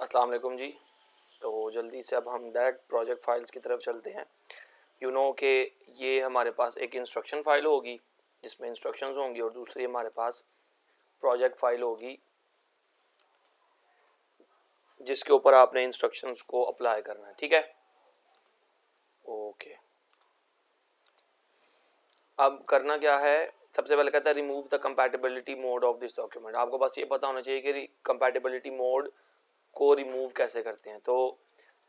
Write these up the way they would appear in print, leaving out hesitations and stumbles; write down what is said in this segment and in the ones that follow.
अस्सलाम वालेकुम जी। तो जल्दी से अब हम डायरेक्ट प्रोजेक्ट फाइल्स की तरफ चलते हैं। कि ये हमारे पास एक इंस्ट्रक्शन फाइल होगी जिसमें इंस्ट्रक्शंस होंगी और दूसरी हमारे पास प्रोजेक्ट फाइल होगी जिसके ऊपर आपने इंस्ट्रक्शंस को अप्लाई करना है। ठीक है, ओके। अब करना क्या है, सबसे पहले कहता है remove the compatibility mode of this document. आपको बस ये पता होना चाहिए कि कंपैटिबिलिटी मोड को रिमूव कैसे करते हैं। तो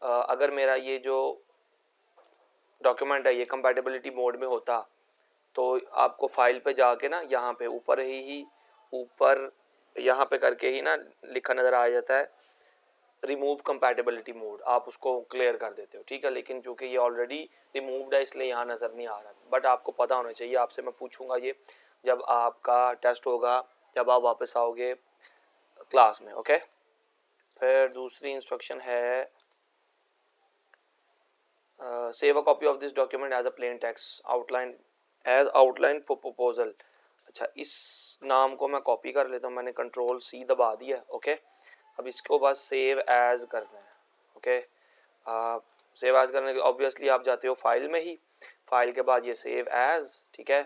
अगर मेरा ये जो डॉक्यूमेंट है ये कंपैटिबिलिटी मोड में होता तो आपको फाइल पे जाके ना यहाँ पे ऊपर ही ऊपर यहाँ पे करके ही ना लिखा नज़र आ जाता है रिमूव कंपैटिबिलिटी मोड, आप उसको क्लियर कर देते हो। ठीक है, लेकिन चूंकि ये ऑलरेडी रिमूव्ड है इसलिए यहाँ नज़र नहीं आ रहा, बट आपको पता होना चाहिए। आपसे मैं पूछूंगा ये जब आपका टेस्ट होगा, जब आप वापस आओगे क्लास में। ओके, फिर दूसरी इंस्ट्रक्शन है save a copy of this document as a plain text outline as outline for proposal. अच्छा, इस नाम को मैं कॉपी कर लेता हूँ, मैंने कंट्रोल सी दबा दिया। ओके, अब इसको बस सेव एज करना है। ओके, सेव एज करने के ऑब्वियसली आप जाते हो फाइल में ही, फाइल के बाद ये सेव एज। ठीक है,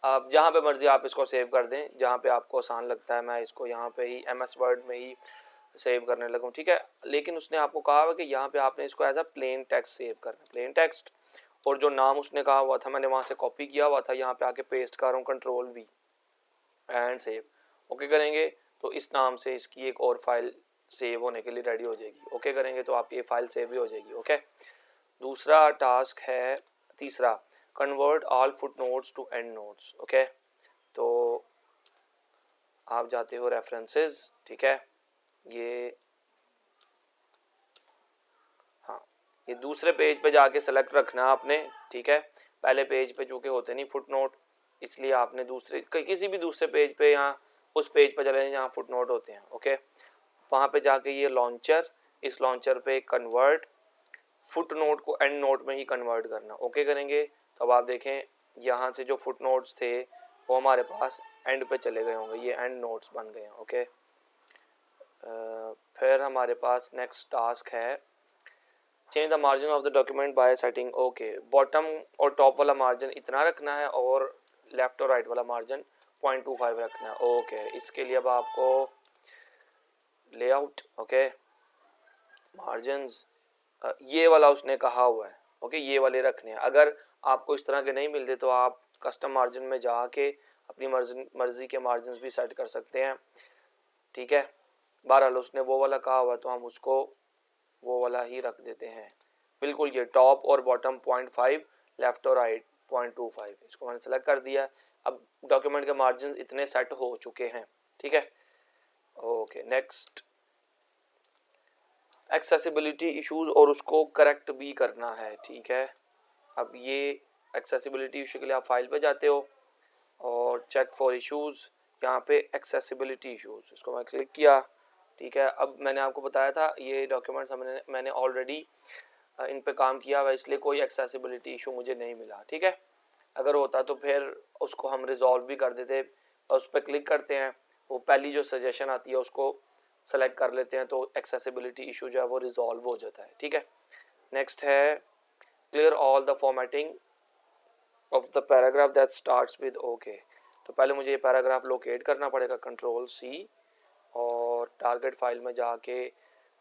अब जहाँ पे मर्जी आप इसको सेव कर दें, जहाँ पे आपको आसान लगता है। मैं इसको यहाँ पे ही MS वर्ड में ही सेव करने लगूँ। ठीक है, लेकिन उसने आपको कहा हुआ कि यहाँ पे आपने इसको as a plain text save करना, प्लेन टेक्स्ट। और जो नाम उसने कहा हुआ था मैंने वहाँ से कॉपी किया हुआ था, यहाँ पे आके पेस्ट कर रहा हूँ control V and save. Okay करेंगे तो इस नाम से इसकी एक और फाइल सेव होने के लिए रेडी हो जाएगी। ओके करेंगे तो आपकी ये फाइल सेव भी हो जाएगी। ओके, दूसरा टास्क है तीसरा, convert all foot notes to end notes. Okay, तो आप जाते हो रेफरेंसेस। ठीक है, ये हाँ, ये दूसरे पेज पे जाके सेलेक्ट रखना आपने। ठीक है, पहले पेज पे चूँकि होते नहीं फुट नोट, इसलिए आपने दूसरे किसी भी दूसरे पेज पे यहाँ उस पेज पे चले जाएं जहाँ फुट नोट होते हैं। ओके, वहाँ पे जाके ये लॉन्चर, इस लॉन्चर पे कन्वर्ट फुट नोट को एंड नोट में ही कन्वर्ट करना। ओके करेंगे तो अब आप देखें यहाँ से जो फुट नोट्स थे वो हमारे पास एंड पे चले गए होंगे, ये एंड नोट्स बन गए हैं। ओके, फिर हमारे पास नेक्स्ट टास्क है change the margin of the document bye setting. Okay, bottom और टॉप वाला मार्जिन इतना रखना है और लेफ्ट और राइट वाला मार्जिन 0.25 रखना है। ओके, इसके लिए अब आपको लेआउट, ओके, मार्जिन्स ये वाला उसने कहा हुआ है। ओके, ये वाले रखने हैं। अगर आपको इस तरह के नहीं मिलते तो आप कस्टम मार्जिन में जाके अपनी मर्जी के मार्जिन भी सेट कर सकते हैं। ठीक है, बहरहाल उसने वो वाला कहा हुआ तो हम उसको वो वाला ही रख देते हैं। बिल्कुल, ये टॉप और बॉटम 0.5, लेफ्ट और राइट 0.25, इसको मैंने सेलेक्ट कर दिया। अब डॉक्यूमेंट के मार्जिन इतने सेट हो चुके हैं। ठीक है, ओके, नेक्स्ट एक्सेसिबिलिटी इश्यूज और उसको करेक्ट भी करना है। ठीक है, अब ये एक्सेसिबिलिटी इशू के लिए आप फाइल पे जाते हो और चेक फॉर इश्यूज, यहाँ पे एक्सेसिबिलिटी इश्यूज, इसको मैं क्लिक किया। ठीक है, अब मैंने आपको बताया था ये डॉक्यूमेंट्स मैंने ऑलरेडी इन पे काम किया हुआ, इसलिए कोई एक्सेसिबिलिटी इशू मुझे नहीं मिला। ठीक है, अगर होता तो फिर उसको हम रिजॉल्व भी कर देते। और उस पर क्लिक करते हैं, वो पहली जो सजेशन आती है उसको सेलेक्ट कर लेते हैं तो एक्सेसिबिलिटी इशू जो है वो रिजॉल्व हो जाता है। ठीक है, नेक्स्ट है clear all the formatting of the paragraph that starts with okay. तो पहले मुझे ये पैराग्राफ लोकेट करना पड़ेगा, कंट्रोल C, और टारगेट फाइल में जाके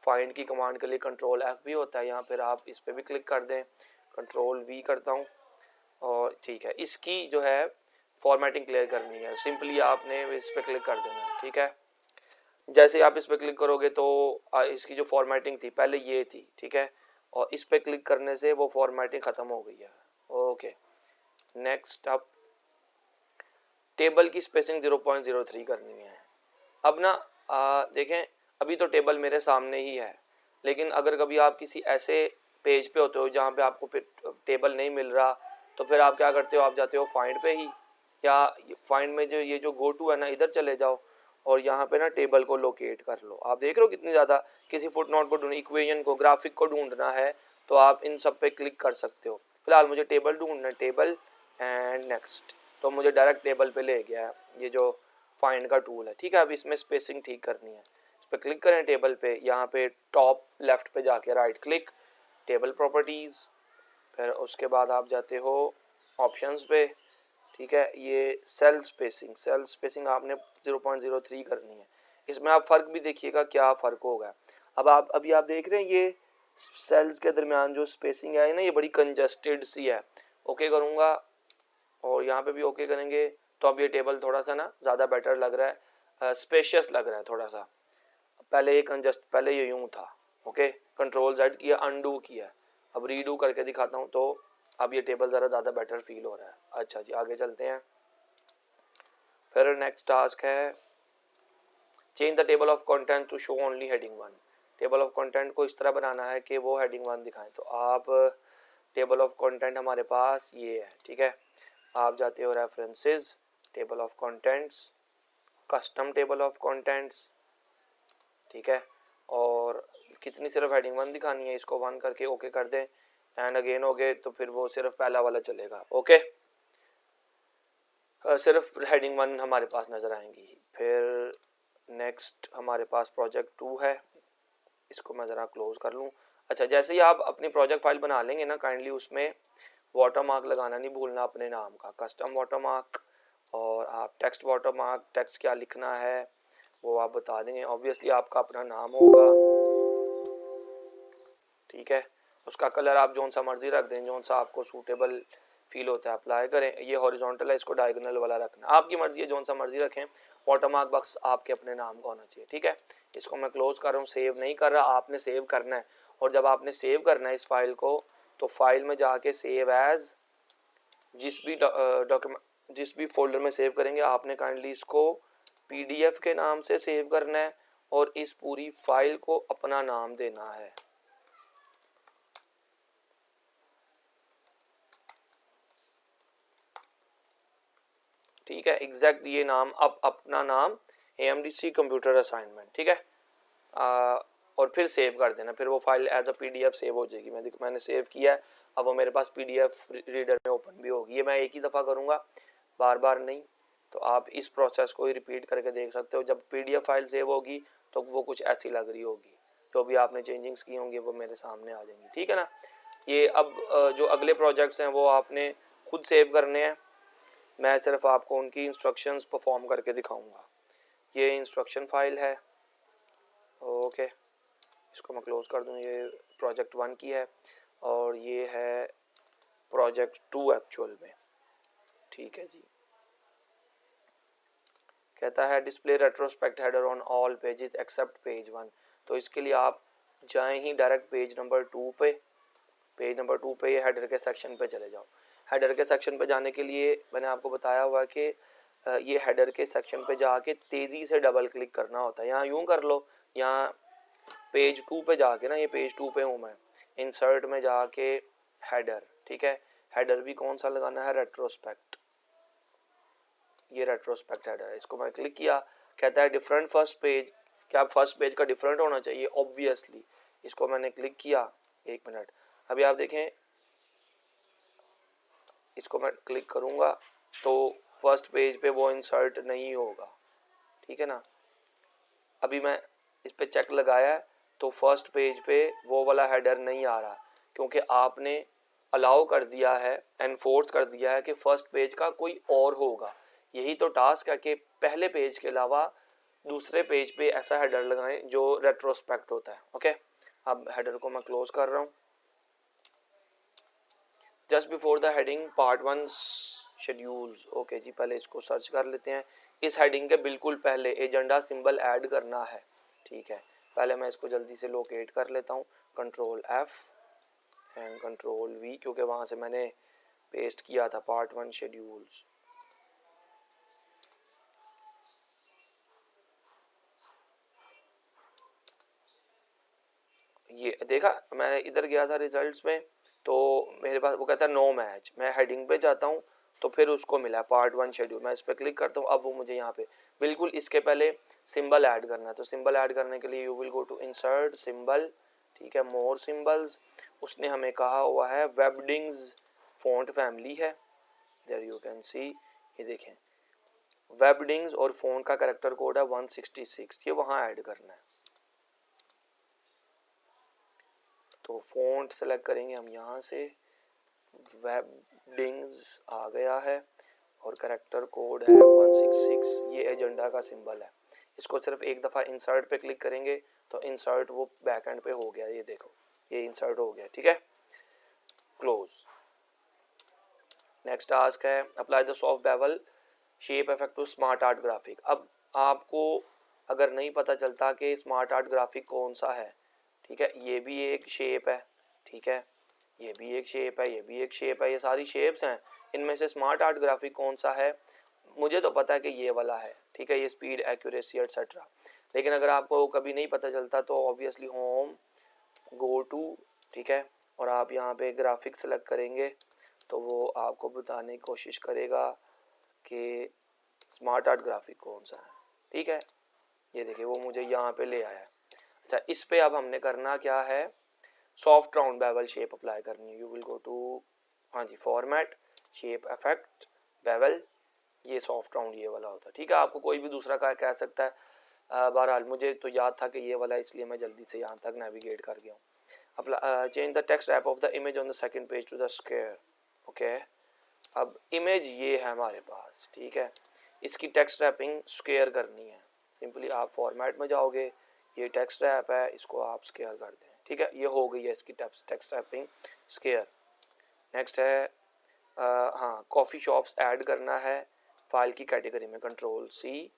फाइंड की कमांड के लिए कंट्रोल F भी होता है, यहाँ फिर आप इस पर भी क्लिक कर दें। कंट्रोल V करता हूँ और ठीक है, इसकी जो है फॉर्मेटिंग क्लियर करनी है, सिंपली आपने इस पर क्लिक कर देना है। ठीक है, जैसे आप इस पर क्लिक करोगे तो इसकी जो फॉर्मेटिंग थी पहले ये थी। ठीक है, और इस पर क्लिक करने से वो फॉर्मेटिंग ख़त्म हो गई है। ओके, नेक्स्ट अब टेबल की स्पेसिंग 0.03 करनी है। अब ना देखें, अभी तो टेबल मेरे सामने ही है, लेकिन अगर कभी आप किसी ऐसे पेज पे होते हो जहाँ पे आपको टेबल नहीं मिल रहा तो फिर आप क्या करते हो, आप जाते हो फाइंड पे ही, या फाइंड में जो ये जो गो टू है ना, इधर चले जाओ और यहाँ पे ना टेबल को लोकेट कर लो। आप देख रहे हो कितनी ज़्यादा, किसी फुट नोट को ढूंढना, इक्वेशन को, ग्राफिक को ढूंढना है तो आप इन सब पे क्लिक कर सकते हो। फिलहाल मुझे टेबल ढूंढना है, टेबल एंड नेक्स्ट, तो मुझे डायरेक्ट टेबल पे ले गया है ये जो फाइंड का टूल है। ठीक है, अब इसमें स्पेसिंग ठीक करनी है। पर क्लिक करें टेबल पे, यहाँ पे टॉप लेफ्ट पे जाके राइट क्लिक, टेबल प्रॉपर्टीज़, फिर उसके बाद आप जाते हो ऑप्शंस पे, ठीक है। ये सेल स्पेसिंग आपने 0.03 करनी है। इसमें आप फ़र्क भी देखिएगा क्या फ़र्क होगा। अभी आप देख रहे हैं ये सेल्स के दरमियान जो स्पेसिंग है ना, ये बड़ी कंजस्टेड सी है। ओके करूँगा और यहाँ पे भी ओके करेंगे तो अब ये टेबल थोड़ा सा ना ज़्यादा बेटर लग रहा है, स्पेशियस लग रहा है थोड़ा सा। पहले ये यूँ था। ओके, कंट्रोल Z किया, अनडू किया, अब रीडू करके दिखाता हूँ तो अब ये टेबल ज़रा ज़्यादा बेटर फील हो रहा है। अच्छा जी, आगे चलते हैं। फिर नेक्स्ट टास्क है change the table of content to show only heading 1। Table of content को इस तरह बनाना है कि वो हेडिंग 1 दिखाएं। तो आप टेबल ऑफ कंटेंट हमारे पास ये है, ठीक है। आप जाते हो references, table of contents, custom table of contents, ठीक है। और कितनी सिर्फ हेडिंग 1 दिखानी है, इसको 1 करके ओके कर दें, एंड अगेन हो गए तो फिर वो सिर्फ पहला वाला चलेगा। ओके, सिर्फ हेडिंग 1 हमारे पास नज़र आएंगी। फिर नेक्स्ट हमारे पास प्रोजेक्ट 2 है, इसको मैं ज़रा क्लोज कर लूँ। अच्छा, जैसे ही आप अपनी प्रोजेक्ट फाइल बना लेंगे ना, काइंडली उसमें वाटरमार्क लगाना नहीं भूलना अपने नाम का, कस्टम वाटरमार्क। और आप टेक्स्ट वाटरमार्क, टेक्स्ट क्या लिखना है वो आप बता देंगे, ऑब्वियसली आपका अपना नाम होगा, ठीक है। उसका कलर आप जौन सा मर्जी रख दें, जौन सा आपको सूटेबल फील होता है अप्लाई करें। ये हॉरिजॉन्टल है, इसको डायगोनल वाला रखना, आपकी मर्जी है, जौन सा मर्जी रखें। वाटरमार्क बॉक्स आपके अपने नाम का होना चाहिए, ठीक है। इसको मैं क्लोज कर रहा हूँ, सेव नहीं कर रहा, आपने सेव करना है। और जब आपने सेव करना है इस फाइल को, तो फाइल में जाके सेव एज, जिस भी फोल्डर में सेव करेंगे आपने काइंडली इसको PDF के नाम से सेव करना है और इस पूरी फाइल को अपना नाम देना है। ठीक है, एग्जैक्ट ये नाम, अब अपना नाम AMDC कंप्यूटर असाइनमेंट, ठीक है। और फिर सेव कर देना, फिर वो file as a PDF save हो जाएगी। मैंने सेव किया है, अब वो मेरे पास PDF रीडर में ओपन भी होगी। ये मैं एक ही दफ़ा करूँगा, बार बार नहीं। तो आप इस प्रोसेस को ही रिपीट करके देख सकते हो। जब PDF फाइल सेव होगी तो वो कुछ ऐसी लग रही होगी, जो भी आपने चेंजिंग्स की होंगी वो मेरे सामने आ जाएंगी, ठीक है ना। ये अब जो अगले प्रोजेक्ट्स हैं वो आपने खुद सेव करने हैं, मैं सिर्फ आपको उनकी इंस्ट्रक्शंस परफॉर्म करके दिखाऊंगा। ये इंस्ट्रक्शन फाइल है, ओके, इसको मैं क्लोज कर दूँ। ये प्रोजेक्ट 1 की है और ये है प्रोजेक्ट 2 एक्चुअल में, ठीक है जी। कहता है display retrospect header on all pages except page 1। तो इसके लिए आप जाएं ही डायरेक्ट पेज नंबर 2 पे, ये हेडर के सेक्शन पे चले जाओ। हेडर के सेक्शन पे जाने के लिए मैंने आपको बताया हुआ कि ये हेडर के सेक्शन पे जाके तेज़ी से डबल क्लिक करना होता है। यहाँ यूँ कर लो, यहाँ पेज 2 पे जाके ना, ये पेज 2 पे हूँ मैं, इंसर्ट में जाके हेडर, ठीक है। हेडर भी कौन सा लगाना है, रेट्रोस्पेक्ट, ये रेट्रोस्पेक्ट हेडर है। इसको मैं क्लिक किया, कहता है डिफरेंट फर्स्ट पेज, क्या फर्स्ट पेज का डिफरेंट होना चाहिए ऑब्वियसली। इसको मैंने क्लिक किया, एक मिनट, अभी आप देखें, इसको मैं क्लिक करूँगा तो फर्स्ट पेज पे वो इंसर्ट नहीं होगा, ठीक है ना। अभी मैं इस पे चेक लगाया है तो फर्स्ट पेज पे वो वाला हेडर नहीं आ रहा, क्योंकि आपने अलाउ कर दिया है, एनफोर्स कर दिया है कि फर्स्ट पेज का कोई और होगा। यही तो टास्क है कि पहले पेज के अलावा दूसरे पेज पे ऐसा हेडर लगाएं जो रेट्रोस्पेक्ट होता है। ओके, अब हेडर को मैं क्लोज कर रहा हूँ। Just before the heading part 1 schedules, okay जी, पहले इसको सर्च कर लेते हैं। इस हेडिंग के बिल्कुल पहले एजेंडा सिंबल ऐड करना है, ठीक है। पहले मैं इसको जल्दी से लोकेट कर लेता हूँ, control F and control V, क्योंकि वहाँ से मैंने पेस्ट किया था पार्ट 1 शेड्यूल्स। ये देखा, मैं इधर गया था रिजल्ट्स में तो मेरे पास वो कहता है नो मैच। मैं हेडिंग पे जाता हूँ तो फिर उसको मिला पार्ट 1 शेड्यूल, मैं इस पर क्लिक करता हूँ। अब वो मुझे यहाँ पे बिल्कुल इसके पहले सिंबल ऐड करना है। तो सिंबल ऐड करने के लिए you will go to insert symbol, ठीक है, मोर सिंबल्स। उसने हमें कहा हुआ है वेबडिंग्स फॉन्ट फैमिली है, देयर यू कैन सी, ये देखें वेबडिंग्स और फॉन्ट का कैरेक्टर कोड है 166, ये वहाँ ऐड करना है। तो फ़ॉन्ट सेलेक्ट करेंगे हम यहाँ से, वेबडिंग्स आ गया है और कैरेक्टर कोड है 166। ये एजेंडा का सिंबल है। इसको सिर्फ एक दफ़ा इंसर्ट पे क्लिक करेंगे तो इंसर्ट वो बैक एंड पे हो गया। ये देखो ये इंसर्ट हो गया, ठीक है। क्लोज। नेक्स्ट टास्क है apply the soft bevel shape effect to smart art graphic. अब आपको अगर नहीं पता चलता कि स्मार्ट आर्ट ग्राफिक कौन सा है, ठीक है, ये भी एक शेप है, ठीक है, ये भी एक शेप है, ये भी एक शेप है, ये सारी शेप्स हैं, इनमें से स्मार्ट आर्ट ग्राफिक कौन सा है? मुझे तो पता है कि ये वाला है, ठीक है, ये स्पीड, एक्यूरेसी एटसेट्रा। लेकिन अगर आपको कभी नहीं पता चलता तो ऑब्वियसली होम, गो टू, ठीक है, और आप यहाँ पे ग्राफिक सेलेक्ट करेंगे तो वो आपको बताने की कोशिश करेगा कि स्मार्ट आर्ट ग्राफिक कौन सा है, ठीक है। ये देखिए वो मुझे यहाँ पे ले आया है। अच्छा, इस पे अब हमने करना क्या है, soft round bevel shape apply करनी है। यू विल गो टू, हाँ जी, फॉर्मेट, शेप इफेक्ट, बेवल, ये सॉफ्ट राउंड ये वाला होता है, ठीक है। आपको कोई भी दूसरा का कह सकता है। बहरहाल मुझे तो याद था कि ये वाला, इसलिए मैं जल्दी से यहाँ तक नेविगेट कर गया हूँ। Apply change the text wrap of the image on the second page to the square. Okay, अब इमेज ये है हमारे पास, ठीक है, इसकी टेक्स्ट रैपिंग स्क्वायर करनी है। सिंपली आप फॉर्मेट में जाओगे, ये टेक्स्ट रैप है, इसको आप स्क्वायर कर दें, ठीक है, ये हो गई है इसकी टेक्स्ट रैपिंग स्क्वायर। नेक्स्ट है हाँ, कॉफ़ी शॉप्स ऐड करना है फाइल की कैटेगरी में, कंट्रोल सी,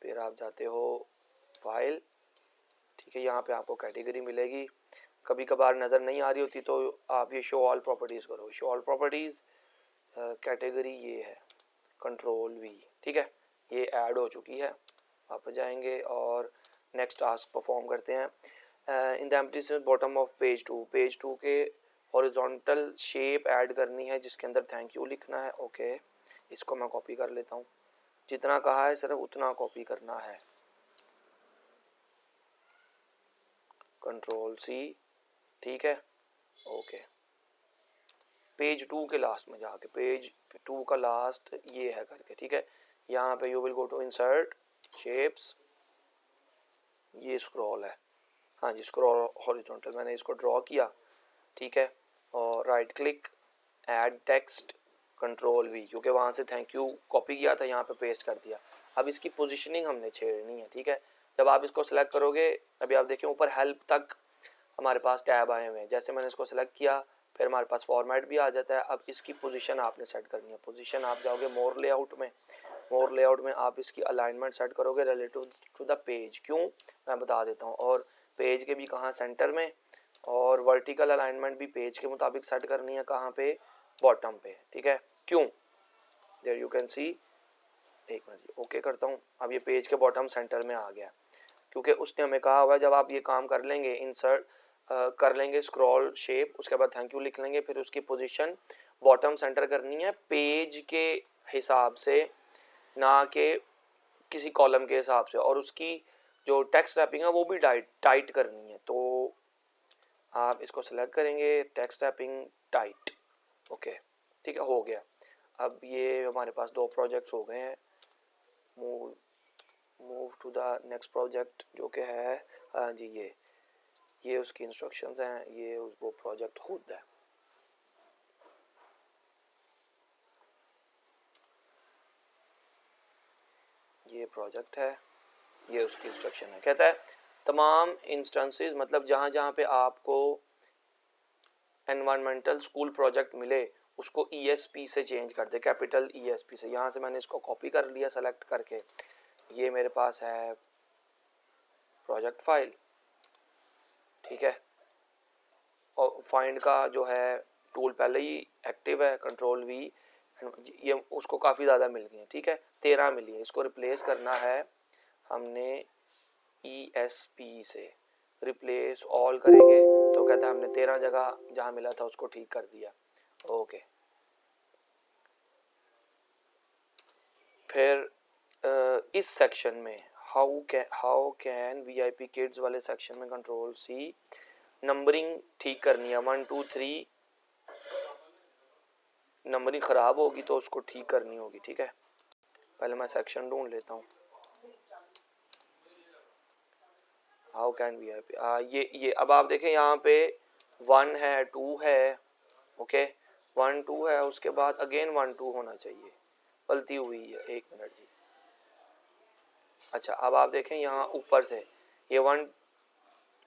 फिर आप जाते हो फाइल, ठीक है, यहाँ पे आपको कैटेगरी मिलेगी। कभी कभार नज़र नहीं आ रही होती तो आप ये शो ऑल प्रॉपर्टीज़ करो, शो ऑल प्रॉपर्टीज़, कैटेगरी ये है, कंट्रोल वी, ठीक है, ये ऐड हो चुकी है। वापस जाएंगे और नेक्स्ट टास्क परफॉर्म करते हैं। In the empty space bottom of page two के हॉरिजॉन्टल शेप ऐड करनी है जिसके अंदर थैंक यू लिखना है। ओके, इसको मैं कॉपी कर लेता हूँ, जितना कहा है सिर्फ उतना कॉपी करना है, कंट्रोल सी, ठीक है। ओके, पेज 2 के लास्ट में जाके, पेज 2 का लास्ट ये है करके, ठीक है, यहाँ पे you will go to insert shapes, ये स्क्रॉल है, हाँ जी, स्क्रॉल हॉरिजॉन्टल, मैंने इसको ड्रॉ किया, ठीक है, और right click, add text, control we, क्योंकि वहाँ से थैंक यू कॉपी किया था, यहाँ पे पेस्ट कर दिया। अब इसकी पोजीशनिंग हमने छेड़नी है, ठीक है। जब आप इसको सेलेक्ट करोगे, अभी आप देखें ऊपर हेल्प तक हमारे पास टैब आए हुए हैं, जैसे मैंने इसको सेलेक्ट किया फिर हमारे पास फॉर्मेट भी आ जाता है। अब इसकी पोजीशन आपने सेट करनी है। पोजीशन आप जाओगे मोर लेआउट में, मोर लेआउट में आप इसकी अलाइनमेंट सेट करोगे रिलेटिव टू द पेज। क्यों, मैं बता देता हूँ। और पेज के भी कहाँ, सेंटर में, और वर्टिकल अलाइनमेंट भी पेज के मुताबिक सेट करनी है, कहाँ पे, बॉटम पे, ठीक है। क्यों, देयर यू कैन सी, एक मिनट, ओके करता हूँ। अब ये पेज के बॉटम सेंटर में आ गया, क्योंकि उसने हमें कहा हुआ है जब आप ये काम कर लेंगे, इंसर्ट कर लेंगे स्क्रॉल शेप, उसके बाद थैंक यू लिख लेंगे, फिर उसकी पोजीशन बॉटम सेंटर करनी है पेज के हिसाब से, ना कि किसी कॉलम के हिसाब से, और उसकी जो टेक्स्ट रैपिंग है वो भी टाइट करनी है। तो आप इसको सेलेक्ट करेंगे, टेक्स्ट रैपिंग टाइट, ओके, ठीक है, हो गया। अब ये हमारे पास 2 प्रोजेक्ट्स हो गए हैं। Move to the next project जो कि है, हाँ जी, ये उसकी इंस्ट्रक्शंस हैं, ये वो प्रोजेक्ट खुद है। ये प्रोजेक्ट है, ये उसकी इंस्ट्रक्शन है। कहता है तमाम इंस्टेंसेस, मतलब जहाँ जहाँ पे आपको एनवायरमेंटल स्कूल प्रोजेक्ट मिले उसको ESP से चेंज कर दे, कैपिटल ESP से। यहाँ से मैंने इसको कॉपी कर लिया सेलेक्ट करके, ये मेरे पास है प्रोजेक्ट फाइल, ठीक है, और फाइंड का जो है टूल पहले ही एक्टिव है, कंट्रोल वी, ये उसको काफ़ी ज़्यादा मिल गई है, ठीक है, 13 मिली है। इसको रिप्लेस करना है हमने ESP से, रिप्लेस ऑल करेंगे तो कहता है हमने 13 जगह जहाँ मिला था उसको ठीक कर दिया। ओके, फिर इस सेक्शन में हाउ कैन VIP किड्स वाले सेक्शन में कंट्रोल सी, नंबरिंग ठीक करनी है, 1 2 3, नंबरिंग ख़राब होगी तो उसको ठीक करनी होगी, ठीक है। पहले मैं सेक्शन ढूंढ लेता हूँ। हाउ कैन बी हैप्पी, ये अब आप देखें यहाँ पे 1 है 2 है, ओके 1 2 है, उसके बाद अगेन 1 2 होना चाहिए, गलती हुई है, 1 मिनट जी। अच्छा अब आप देखें यहाँ ऊपर से ये 1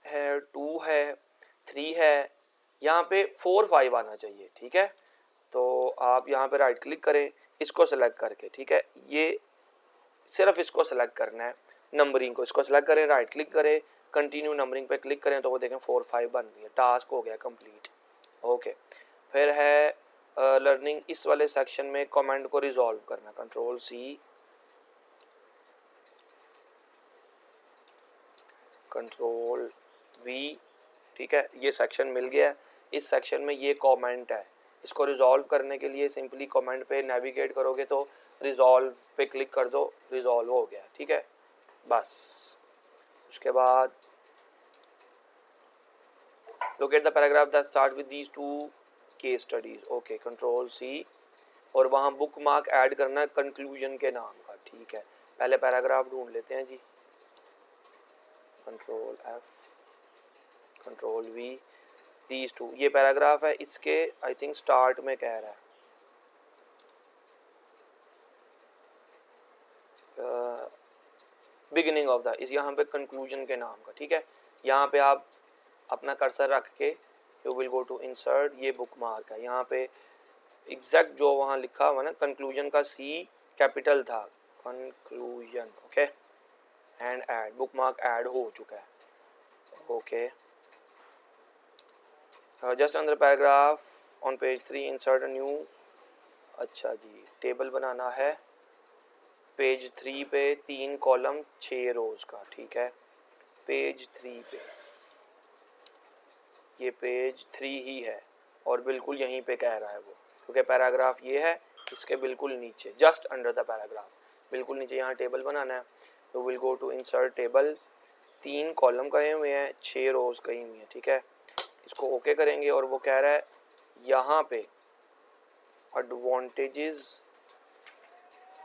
है 2 है 3 है, यहाँ पे 4 5 आना चाहिए, ठीक है। तो आप यहाँ पे राइट क्लिक करें इसको सेलेक्ट करके, ठीक है, ये सिर्फ इसको सेलेक्ट करना है, नंबरिंग को, इसको सेलेक्ट करें, राइट क्लिक करें, कंटिन्यू नंबरिंग पे क्लिक करें तो वो देखें 4 5 बन गई है, टास्क हो गया कंप्लीट, ओके। फिर है लर्निंग, इस वाले सेक्शन में कमेंट को रिजॉल्व करना, कंट्रोल सी, कंट्रोल वी, ठीक है, ये सेक्शन मिल गया है। इस सेक्शन में ये कमेंट है, इसको रिजॉल्व करने के लिए सिंपली कमेंट पे नेविगेट करोगे तो रिजॉल्व पे क्लिक कर दो, रिजॉल्व हो गया, ठीक है बस। उसके बाद locate the paragraph that start with these 2 case studies, okay control C, और वहाँ बुक मार्क ऐड करना है कंक्लूजन के नाम का, ठीक है। पहले पैराग्राफ ढूंढ लेते हैं जी, control F, control V, these 2, ये पैराग्राफ है, इसके आई थिंक स्टार्ट में कह रहा है बिगिनिंग ऑफ द, इस यहाँ पे कंक्लूजन के नाम का, ठीक है। यहाँ पे आप अपना कर्सर रख के you will go to insert, ये बुक मार्क है, यहाँ पे एग्जैक्ट जो वहाँ लिखा हुआ ना कंक्लूजन का सी कैपिटल था, conclusion, okay, and add, book mark add हो चुका है, ओके। जस्ट अंदर paragraph on page 3 insert a new, अच्छा जी टेबल बनाना है पेज 3 पे 3 कॉलम 6 रोज का, ठीक है, पेज 3 पे, ये पेज 3 ही है और बिल्कुल यहीं पे कह रहा है वो, क्योंकि पैराग्राफ ये है, इसके बिल्कुल नीचे जस्ट अंडर द पैराग्राफ, बिल्कुल नीचे यहाँ टेबल बनाना है, तो will go to insert table, 3 column कहे हुए हैं, 6 रोज कही हुई हैं, ठीक है, इसको ओके करेंगे और वो कह रहा है यहाँ पे एडवांटेजेस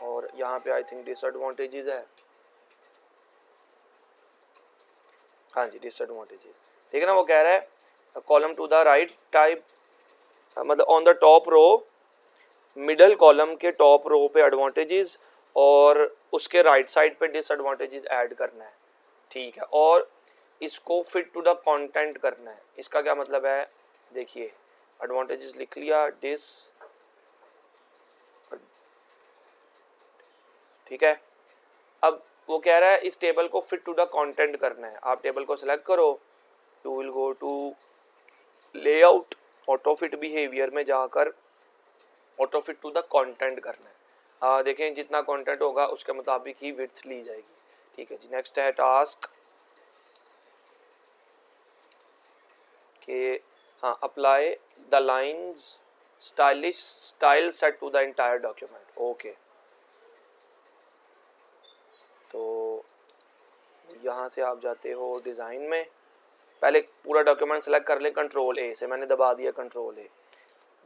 और यहाँ पे आई थिंक डिसएडवांटेजेस है, हाँ जी डिसएडवांटेजेस, ठीक है ना। वो कह रहा है column to the right type, मतलब on the top row, middle column के टॉप रो पे एडवांटेजेस और उसके राइट साइड पे डिसएडवांटेजेस ऐड करना है, ठीक है, और इसको फिट टू द कंटेंट करना है। इसका क्या मतलब है, देखिए एडवांटेजेस लिख लिया, डिस, ठीक है। अब वो कह रहा है इस टेबल को फिट टू द कंटेंट करना है, आप टेबल को सिलेक्ट करो, you will go to layout, auto fit behaviour में जाकर auto fit to the content करना है, देखें जितना कंटेंट होगा उसके मुताबिक ही विड्थ ली जाएगी, ठीक है जी। नेक्स्ट है टास्क के, हाँ apply the lines stylish style set to the entire document, okay. तो यहाँ से आप जाते हो डिज़ाइन में, पहले पूरा डॉक्यूमेंट सेलेक्ट कर लें, कंट्रोल ए से, मैंने दबा दिया कंट्रोल ए,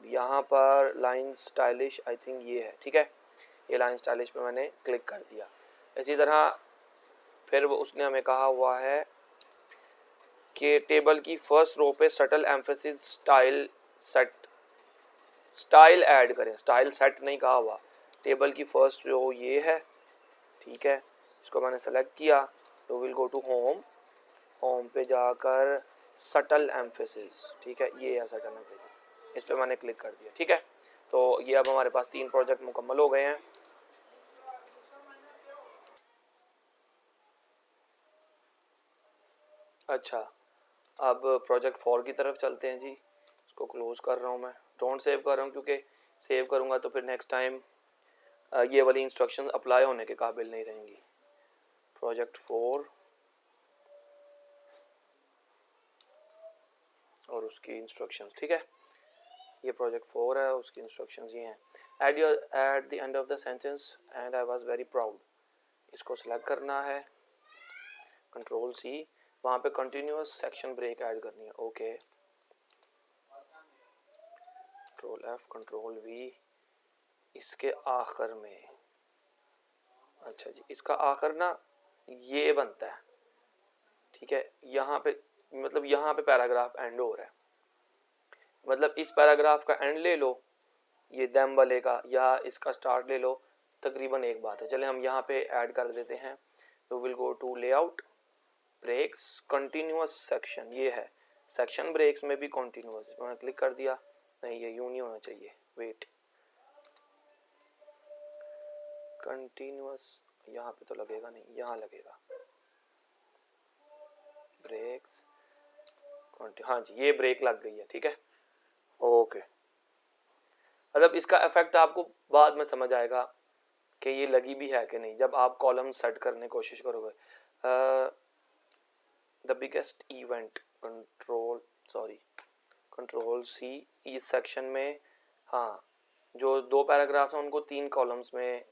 यहाँ पर लाइन स्टाइलिश आई थिंक ये है, ठीक है, ये लाइन स्टाइलिश पे मैंने क्लिक कर दिया। इसी तरह फिर वो उसने हमें कहा हुआ है कि टेबल की फर्स्ट रो पे subtle emphasis style set, style add करें, स्टाइल सेट नहीं कहा हुआ, टेबल की फर्स्ट रो ये है, ठीक है, इसको मैंने सेलेक्ट किया, तो will go to home, home पे जाकर सटल एम्फेसिस, ठीक है, ये है सटल एम्फेसिस, इस पर मैंने क्लिक कर दिया, ठीक है। तो ये अब हमारे पास 3 प्रोजेक्ट मुकम्मल हो गए हैं। अच्छा अब प्रोजेक्ट 4 की तरफ चलते हैं जी, इसको क्लोज कर रहा हूँ मैं, डोंट सेव कर रहा हूँ क्योंकि सेव करूँगा तो फिर नेक्स्ट टाइम ये वाली इंस्ट्रक्शंस अप्लाई होने के काबिल नहीं रहेंगी। प्रोजेक्ट 4 और उसकी इंस्ट्रक्शंस, ठीक है, ये प्रोजेक्ट 4 है, उसकी इंस्ट्रक्शंस ये हैं, at the end of the sentence and I was very proud, इसको सिलेक्ट करना है, कंट्रोल सी, वहाँ पे कंटिन्यूअस सेक्शन ब्रेक ऐड करनी है, okay, control F, control we, इसके आखिर में, अच्छा जी इसका आखिर ना ये बनता है, ठीक है, यहाँ पे मतलब यहाँ पे पैराग्राफ एंड हो रहा है, मतलब इस पैराग्राफ का एंड ले लो ये देम वाले का, या इसका स्टार्ट ले लो, तकरीबन एक बात है। चले हम यहाँ पे ऐड कर देते हैं। तो will go to layout, breaks, continuous section, ये है सेक्शन ब्रेक्स में भी कंटिन्यूअस, मैंने क्लिक कर दिया, नहीं ये यूं नहीं होना चाहिए, वेट, कंटिन्यूअस यहाँ पे तो लगेगा नहीं, यहाँ लगेगा ब्रेक्स, हाँ जी ये ब्रेक लग गई है, ठीक है ओके। मतलब इसका इफेक्ट आपको बाद में समझ आएगा कि ये लगी भी है कि नहीं, जब आप कॉलम सेट करने की कोशिश करोगे। The biggest event, control C, इस सेक्शन में हाँ जो दो पैराग्राफ्स हैं उनको 3 कॉलम्स में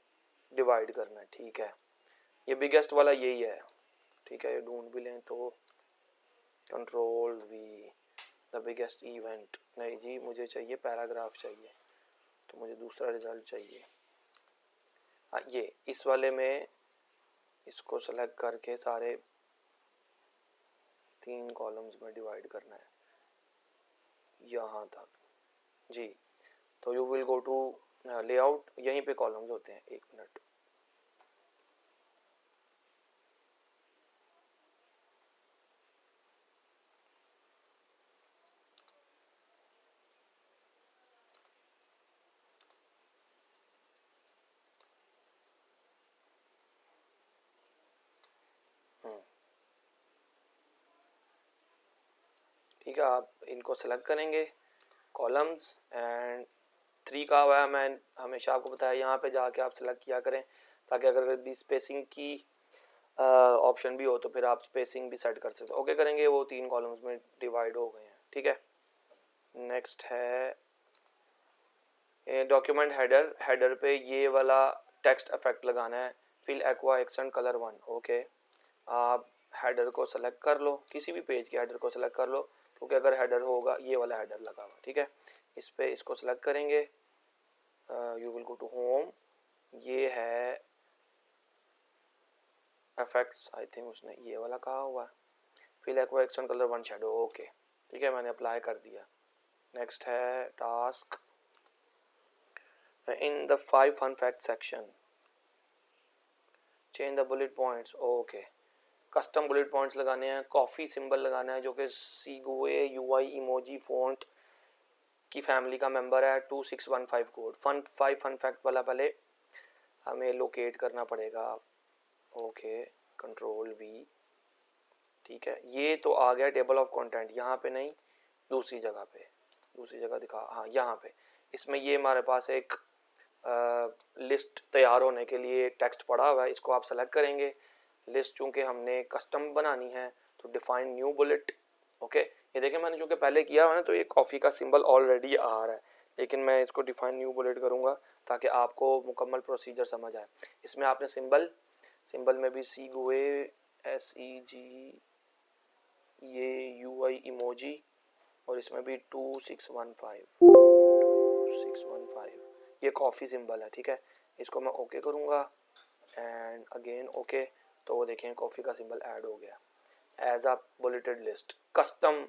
डिवाइड करना है, ठीक है, ये बिगेस्ट वाला यही है, ठीक है, ये ढूंढ भी लें तो control we, the biggest event, नहीं जी मुझे चाहिए पैराग्राफ चाहिए, तो मुझे दूसरा रिजल्ट चाहिए। हाँ ये इस वाले में इसको सेलेक्ट करके सारे 3 कॉलम्स में डिवाइड करना है यहाँ तक जी। तो you will go to layout, यहीं पे कॉलम्स होते हैं, 1 मिनट, ठीक है, आप इनको सेलेक्ट करेंगे कॉलम्स एंड 3 का हुआ है, मैं हमेशा आपको बताया यहाँ पे जाके आप सेलेक्ट किया करें, ताकि अगर भी स्पेसिंग की ऑप्शन भी हो तो फिर आप स्पेसिंग भी सेट कर सकते हो। ओके करेंगे, वो 3 कॉलम्स में डिवाइड हो गए हैं, ठीक है। नेक्स्ट है डॉक्यूमेंट हेडर, हेडर पे ये वाला टेक्स्ट इफेक्ट लगाना है, fill aqua accent colour 1, okay. आप हेडर को सेलेक्ट कर लो, किसी भी पेज के हेडर को सेलेक्ट कर लो, क्योंकि अगर हेडर होगा ये वाला हेडर लगा हुआ, ठीक है। इस पे इसको सेलेक्ट करेंगे, you will go to home, ये है इफेक्ट्स, आई थिंक उसने ये वाला कहा हुआ है, fill aqua accent colour 1 shadow, okay ठीक है, मैंने अप्लाई कर दिया। नेक्स्ट है task, in the 5 fun fact section change the bullet points, okay, custom bullet points लगाने हैं, कॉफ़ी सिंबल लगाना है जो कि सीगुए यूआई इमोजी फ़ॉन्ट की फैमिली का मेंबर है, 2615 कोड, 5 फन फैक्ट वाला पहले हमें लोकेट करना पड़ेगा, ओके कंट्रोल वी, ठीक है, ये तो आ गया टेबल ऑफ कंटेंट, यहाँ पे नहीं दूसरी जगह दिखा, हाँ यहाँ पे, इसमें ये हमारे पास एक लिस्ट तैयार होने के लिए टेक्स्ट पड़ा हुआ है, इसको आप सेलेक्ट करेंगे। लिस्ट चूंकि हमने कस्टम बनानी है तो डिफाइन न्यू बुलेट, ओके, ये देखें मैंने चूंकि पहले किया हुआ है तो ये कॉफ़ी का सिंबल ऑलरेडी आ रहा है, लेकिन मैं इसको डिफाइन न्यू बुलेट करूँगा ताकि आपको मुकम्मल प्रोसीजर समझ आए। इसमें आपने सिंबल में भी सीगुए SEG, ये UI इमोजी, और इसमें भी 2615 ये कॉफ़ी सिंबल है, ठीक है, इसको मैं ओके करूँगा एंड अगेन ओके, तो वो देखें कॉफ़ी का सिंबल ऐड हो गया as a bulleted list, custom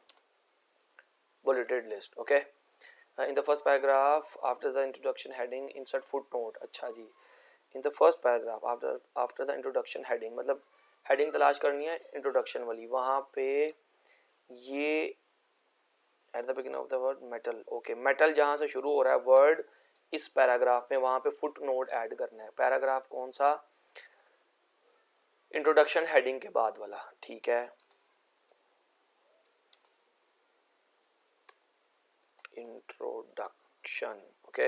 bulleted list, okay. In the first paragraph after the introduction heading insert footnote, अच्छा जी, in the first paragraph after the introduction heading, मतलब heading तलाश करनी है introduction वाली, वहाँ पे ये at the beginning of the word metal, okay, metal जहाँ से शुरू हो रहा है वर्ड इस पैराग्राफ में, वहाँ पे फुट नोट ऐड करना है। पैराग्राफ कौन सा, इंट्रोडक्शन हेडिंग के बाद वाला, ठीक है, इंट्रोडक्शन, ओके,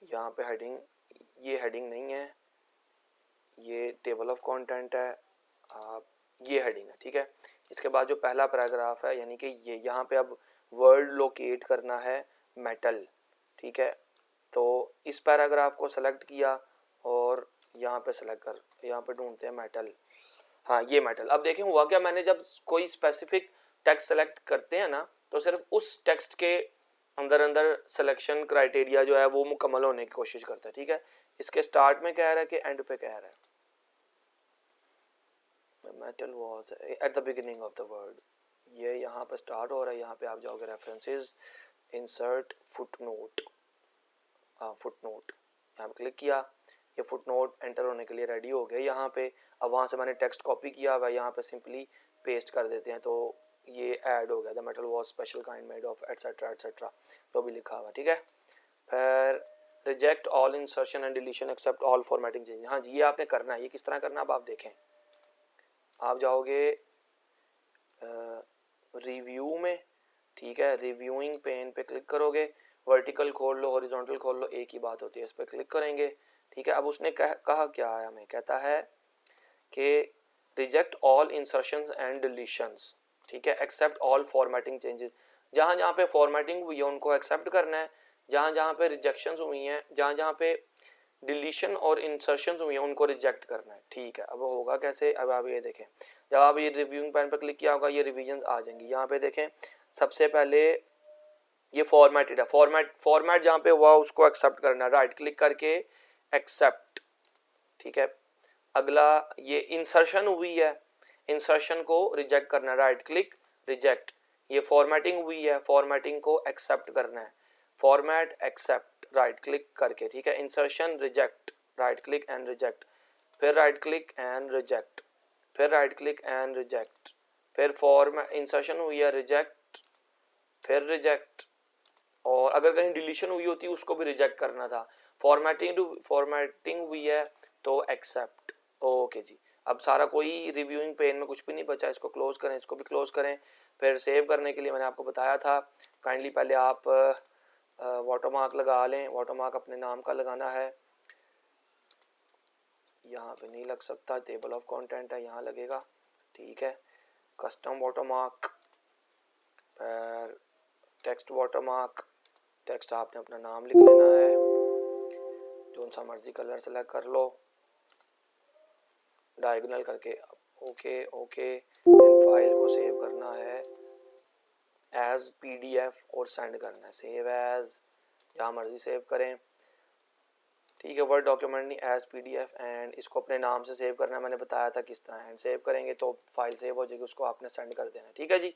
यहाँ पे हेडिंग, ये हेडिंग नहीं है, ये टेबल ऑफ कंटेंट है, आप ये हेडिंग है, ठीक है। इसके बाद जो पहला पैराग्राफ है यानी कि ये यहाँ पे अब वर्ड लोकेट करना है मेटल, ठीक है, तो इस पैराग्राफ को सेलेक्ट किया और यहाँ पे सेलेक्ट कर, यहाँ पे ढूंढते हैं मेटल, हाँ ये मेटल। अब देखें हुआ क्या, मैंने जब कोई स्पेसिफिक टेक्स्ट सेलेक्ट करते हैं ना तो सिर्फ उस टेक्स्ट के अंदर सिलेक्शन क्राइटेरिया जो है वो मुकम्मल होने की कोशिश करता है, ठीक है। इसके स्टार्ट में कह रहा है कि एंड पे कह रहा है, metal was at the beginning of the word, ये यहाँ पर स्टार्ट हो रहा है, यहाँ पे आप जाओगे रेफरेंसेस, इंसर्ट फुटनोट, फुटनोट यहाँ पे क्लिक किया, ये फुटनोट एंटर होने के लिए रेडी हो गया यहाँ पे। अब वहाँ से मैंने टेक्स्ट कॉपी किया हुआ, यहाँ पे सिंपली पेस्ट कर देते हैं तो ये ऐड हो गया, the metal was special kind made of etcetera etcetera, जो भी लिखा हुआ, ठीक है। फिर reject all insertion and deletion accept all formatting change, हाँ जी ये आपने करना है। ये किस तरह करना है अब आप देखें, आप जाओगे रिव्यू में, ठीक है, रिव्यूइंग पेन पे क्लिक करोगे, वर्टिकल खोल लो हॉरिजॉन्टल खोल लो, एक ही बात होती है, इस पर क्लिक करेंगे, ठीक है। अब उसने कहा क्या है हमें, कहता है कि reject all insertions and deletions, ठीक है, एक्सेप्ट ऑल फॉर्मेटिंग चेंजेस, जहाँ जहाँ पे फॉर्मेटिंग हुई है उनको एक्सेप्ट करना है, जहाँ जहाँ पे रिजेक्शंस हुई हैं, जहाँ जहाँ पे डिलीशन और इंसर्शंस हुई हैं उनको रिजेक्ट करना है, ठीक है। अब होगा कैसे, अब आप ये देखें, जब आप ये रिव्यूइंग पैन पर क्लिक किया होगा ये रिवीजन आ जाएंगी। यहाँ पे देखें सबसे पहले ये फॉर्मेटेड है, फॉर्मेट जहाँ पे हुआ उसको एक्सेप्ट करना है, राइट क्लिक करके एक्सेप्ट, ठीक है। अगला ये इंसर्शन हुई है, इंसर्शन को रिजेक्ट करना है, राइट क्लिक रिजेक्ट। ये फॉर्मेटिंग हुई है, फॉर्मेटिंग को एक्सेप्ट करना है, फॉर्मेट एक्सेप्ट, राइट क्लिक करके, ठीक है। Insertion reject, right click and reject, फिर राइट क्लिक एंड रिजेक्ट, फिर राइट क्लिक एंड रिजेक्ट, फिर फॉर्मेट इंसर्शन हुई है रिजेक्ट, फिर रिजेक्ट, और अगर कहीं डिलीशन हुई होती उसको भी रिजेक्ट करना था, फॉर्मेटिंग हुई है तो एक्सेप्ट, ओके जी। अब सारा कोई रिव्यूइंग पेन में कुछ भी नहीं बचा, इसको क्लोज करें, इसको भी क्लोज करें। फिर सेव करने के लिए मैंने आपको बताया था काइंडली पहले आप वाटरमार्क लगा लें, वाटरमार्क अपने नाम का लगाना है, यहाँ पे नहीं लग सकता, टेबल ऑफ कंटेंट है यहाँ लगेगा, ठीक है। कस्टम वाटरमार्क, फिर टेक्स्ट वाटरमार्क, टेक्स्ट आपने अपना नाम लिख लेना है, जो सा मर्जी कलर सेलेक्ट कर लो, डायगोनल करके, ओके ओके, एंड फाइल को सेव करना है एज पीडीएफ और सेंड करना है, सेव एज, जहाँ मर्जी सेव करें, ठीक है, वर्ड डॉक्यूमेंट नहीं एज पीडीएफ, एंड इसको अपने नाम से सेव करना है, मैंने बताया था किस तरह, एंड सेव करेंगे तो फाइल सेव हो जाएगी, उसको आपने सेंड कर देना, ठीक है जी।